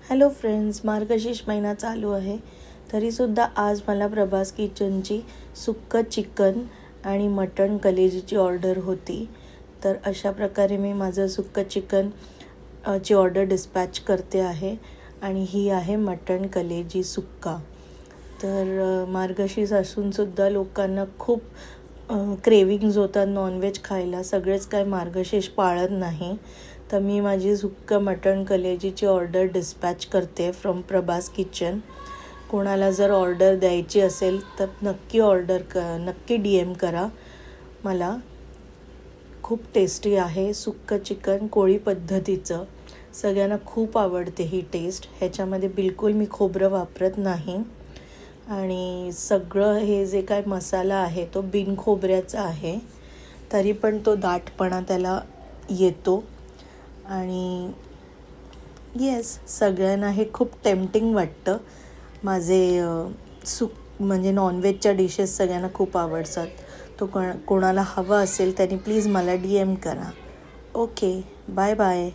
Hello friends, मार्गशीर्ष महिना चालू आहे तरीसुद्धा आज मला प्रभास किचनची सुक्कं चिकन आणि मटण कलेजीची ऑर्डर होती. तर अशा प्रकारे मी माझं सुक्कं चिकन ची ऑर्डर डिस्पॅच करते आहे आणि ही आहे मटण कलेजी सुक्का. तर मार्गशीर्ष असूनसुद्धा लोकांना खूप क्रेविंग्ज होतात नॉनव्हेज खायला. सगळेच काय मार्गशीर्ष पाळत नाही. तर मी माझी सुक्कं मटण कलेजीची ऑर्डर डिस्पॅच करते फ्रॉम प्रभास किचन. कोणाला जर ऑर्डर द्यायची असेल तर नक्की DM करा मला. खूप टेस्टी आहे सुक्कं चिकन कोळी पद्धतीचं. सगळ्यांना खूप आवडते ही टेस्ट. ह्याच्यामध्ये बिलकुल मी खोबरं वापरत नाही आणि सगळं हे जे काय मसाला आहे तो बिन खोबऱ्याचा आहे, तरी पण तो दाटपणा त्याला येतो. आणि सगळ्यांना हे खूप टेम्पटिंग वाटतं. माझे म्हणजे नॉनव्हेजच्या डिशेस सगळ्यांना खूप आवडतात. तो कोणाला हवं असेल त्यांनी प्लीज मला DM करा. Okay, bye bye.